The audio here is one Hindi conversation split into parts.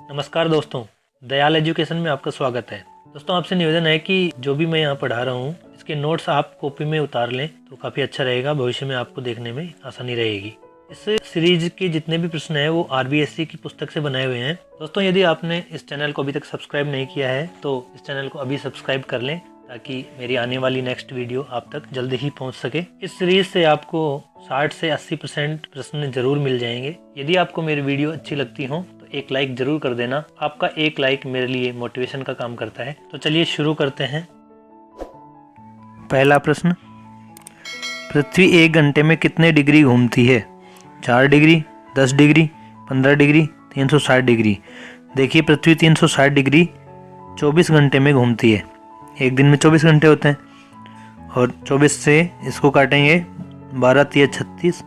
नमस्कार दोस्तों, दयाल एजुकेशन में आपका स्वागत है। दोस्तों, आपसे निवेदन है कि जो भी मैं यहाँ पढ़ा रहा हूँ इसके नोट्स आप कॉपी में उतार लें तो काफ़ी अच्छा रहेगा। भविष्य में आपको देखने में आसानी रहेगी। इस सीरीज के जितने भी प्रश्न हैं वो RBSC की पुस्तक से बनाए हुए हैं। दोस्तों, यदि आपने इस चैनल को अभी तक सब्सक्राइब नहीं किया है तो इस चैनल को अभी सब्सक्राइब कर लें ताकि मेरी आने वाली नेक्स्ट वीडियो आप तक जल्द ही पहुंच सके। इस सीरीज से आपको 60 से 80% प्रश्न जरूर मिल जाएंगे। यदि आपको मेरी वीडियो अच्छी लगती हो तो एक लाइक जरूर कर देना। आपका एक लाइक मेरे लिए मोटिवेशन का काम करता है। तो चलिए शुरू करते हैं। पहला प्रश्न, पृथ्वी 1 घंटे में कितने डिग्री घूमती है? 4 डिग्री, 10 डिग्री, 15 डिग्री, 360 डिग्री। देखिए, पृथ्वी 360 डिग्री 24 घंटे में घूमती है। एक दिन में 24 घंटे होते हैं और 24 से इसको काटेंगे 12 तिया 36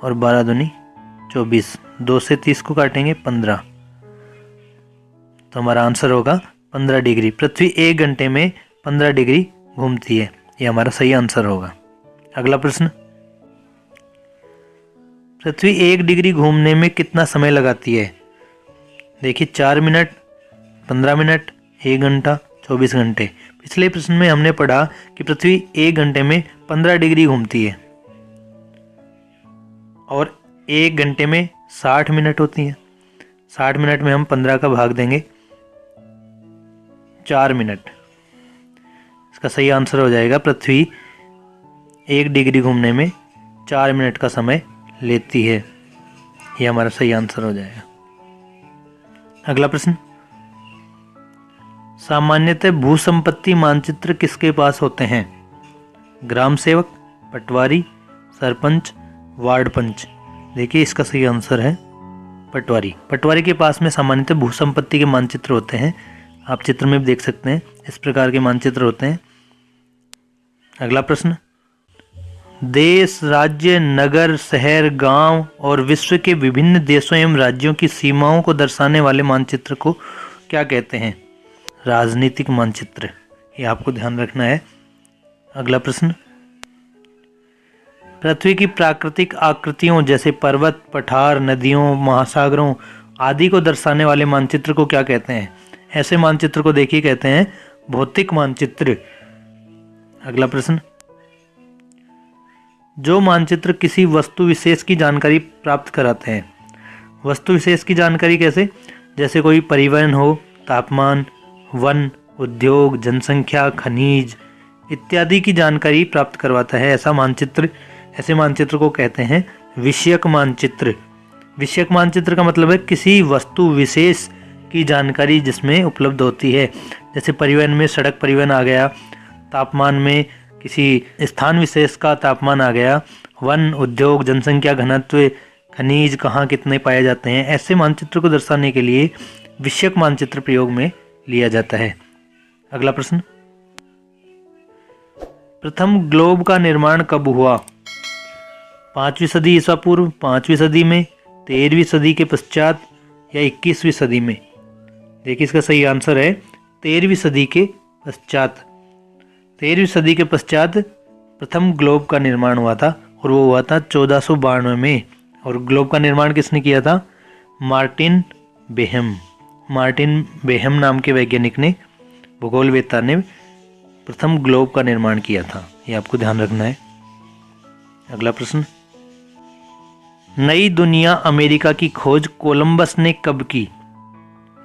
और 12 दूनी 24। 2 से 30 को काटेंगे 15, तो हमारा आंसर होगा 15 डिग्री। पृथ्वी 1 घंटे में 15 डिग्री घूमती है, ये हमारा सही आंसर होगा। अगला प्रश्न, पृथ्वी 1 डिग्री घूमने में कितना समय लगाती है? देखिए, 4 मिनट, 15 मिनट, 1 घंटा, 24 घंटे। पिछले प्रश्न में हमने पढ़ा कि पृथ्वी 1 घंटे में 15 डिग्री घूमती है और 1 घंटे में 60 मिनट होती हैं। 60 मिनट में हम 15 का भाग देंगे 4 मिनट। इसका सही आंसर हो जाएगा, पृथ्वी 1 डिग्री घूमने में 4 मिनट का समय लेती है। यह हमारा सही आंसर हो जाएगा। अगला प्रश्न, सामान्यतः भूसंपत्ति मानचित्र किसके पास होते हैं? ग्राम सेवक, पटवारी, सरपंच, वार्ड पंच। देखिए, इसका सही आंसर है पटवारी। पटवारी के पास में सामान्यतः भूसंपत्ति के मानचित्र होते हैं। आप चित्र में भी देख सकते हैं, इस प्रकार के मानचित्र होते हैं। अगला प्रश्न, देश, राज्य, नगर, शहर, गांव और विश्व के विभिन्न देशों एवं राज्यों की सीमाओं को दर्शाने वाले मानचित्र को क्या कहते हैं? राजनीतिक मानचित्र। ये आपको ध्यान रखना है। अगला प्रश्न, पृथ्वी की प्राकृतिक आकृतियों जैसे पर्वत, पठार, नदियों, महासागरों आदि को दर्शाने वाले मानचित्र को क्या कहते हैं? ऐसे मानचित्र को देखिए कहते हैं भौतिक मानचित्र। अगला प्रश्न, जो मानचित्र किसी वस्तु विशेष की जानकारी प्राप्त कराते हैं। वस्तु विशेष की जानकारी कैसे? जैसे कोई परिवहन हो, तापमान, वन, उद्योग, जनसंख्या, खनिज इत्यादि की जानकारी प्राप्त करवाता है ऐसे मानचित्र को कहते हैं विषयक मानचित्र। विषयक मानचित्र का मतलब है किसी वस्तु विशेष की जानकारी जिसमें उपलब्ध होती है। जैसे परिवहन में सड़क परिवहन आ गया, तापमान में किसी स्थान विशेष का तापमान आ गया, वन, उद्योग, जनसंख्या, घनत्व, खनिज कहाँ कितने पाए जाते हैं। ऐसे मानचित्र को दर्शाने के लिए विषयक मानचित्र प्रयोग में लिया जाता है। अगला प्रश्न, प्रथम ग्लोब का निर्माण कब हुआ? 5वीं सदी ईसा पूर्व, 5वीं सदी में, 13वीं सदी के पश्चात या 21वीं सदी में? देखिए, इसका सही आंसर है 13वीं सदी के पश्चात। 13वीं सदी के पश्चात प्रथम ग्लोब का निर्माण हुआ था और वो हुआ था 1492 में। और ग्लोब का निर्माण किसने किया था? Martin Behaim. मार्टिन बेहम नाम के वैज्ञानिक ने, भूगोलवेत्ता ने प्रथम ग्लोब का निर्माण किया था। ये आपको ध्यान रखना है। अगला प्रश्न, नई दुनिया अमेरिका की खोज कोलंबस ने कब की?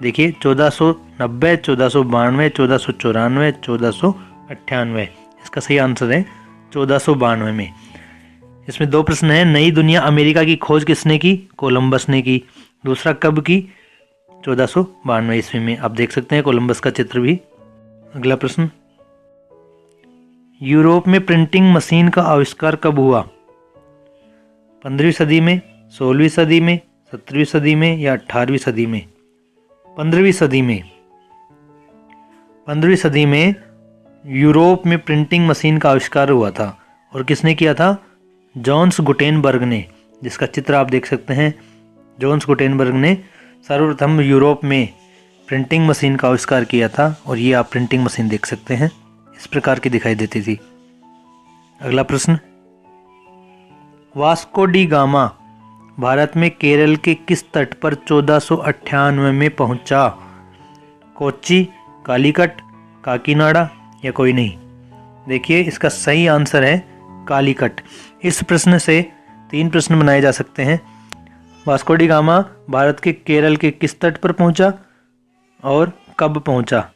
देखिए, 1490, 1492, 1494, 1498। इसका सही आंसर है 1492 में। इसमें 2 प्रश्न हैं। नई दुनिया अमेरिका की खोज किसने की? कोलंबस ने की। दूसरा, कब की? 1492 ईस्वी में। आप देख सकते हैं कोलंबस का चित्र भी। अगला प्रश्न, यूरोप में प्रिंटिंग मशीन का आविष्कार कब हुआ? 15वीं सदी में, 16वीं सदी में, 17वीं सदी में या 18वीं सदी में? 15वीं सदी में। 15वीं सदी में यूरोप में प्रिंटिंग मशीन का आविष्कार हुआ था। और किसने किया था? जॉन्स गुटेनबर्ग ने, जिसका चित्र आप देख सकते हैं। जॉन्स गुटेनबर्ग ने सर्वप्रथम यूरोप में प्रिंटिंग मशीन का आविष्कार किया था। और ये आप प्रिंटिंग मशीन देख सकते हैं, इस प्रकार की दिखाई देती थी। अगला प्रश्न, वास्को डी गामा भारत में केरल के किस तट पर 1498 में पहुंचा? कोच्चि, कालीकट, काकीनाडा या कोई नहीं? देखिए इसका सही आंसर है कालीकट। इस प्रश्न से 3 प्रश्न बनाए जा सकते हैं। वास्को डी गामा भारत के केरल के किस तट पर पहुंचा और कब पहुंचा?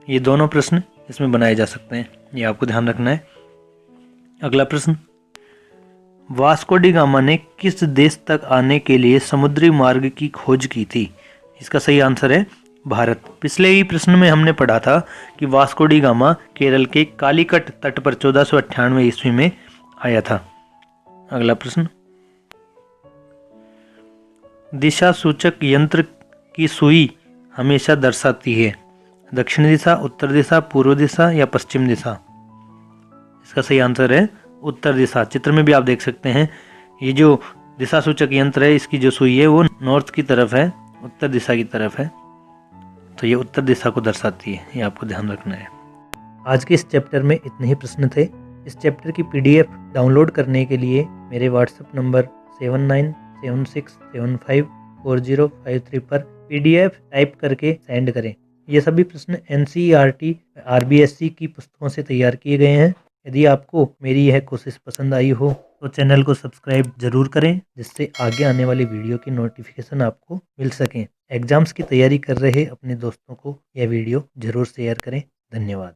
ये दोनों प्रश्न इसमें बनाए जा सकते हैं, ये आपको ध्यान रखना है। अगला प्रश्न, वास्को डी गामा ने किस देश तक आने के लिए समुद्री मार्ग की खोज की थी? इसका सही आंसर है भारत। पिछले ही प्रश्न में हमने पढ़ा था कि वास्को डी गामा केरल के कालीकट तट पर 1498 ईस्वी में आया था। अगला प्रश्न, दिशा सूचक यंत्र की सुई हमेशा दर्शाती है दक्षिण दिशा, उत्तर दिशा, पूर्व दिशा या पश्चिम दिशा? इसका सही आंसर है उत्तर दिशा। चित्र में भी आप देख सकते हैं ये जो दिशा सूचक यंत्र है इसकी जो सुई है वो नॉर्थ की तरफ है, उत्तर दिशा की तरफ है, तो ये उत्तर दिशा को दर्शाती है, ये आपको ध्यान रखना है। आज के इस चैप्टर में इतने ही प्रश्न थे। इस चैप्टर की PDF डाउनलोड करने के लिए मेरे व्हाट्सएप नंबर 7976754053 पर PDF टाइप करके सेंड करें। ये सभी प्रश्न NCERT RBSC की पुस्तकों से तैयार किए गए हैं। यदि आपको मेरी यह कोशिश पसंद आई हो तो चैनल को सब्सक्राइब जरूर करें, जिससे आगे आने वाली वीडियो की नोटिफिकेशन आपको मिल सकें। एग्जाम्स की तैयारी कर रहे अपने दोस्तों को यह वीडियो जरूर शेयर करें। धन्यवाद।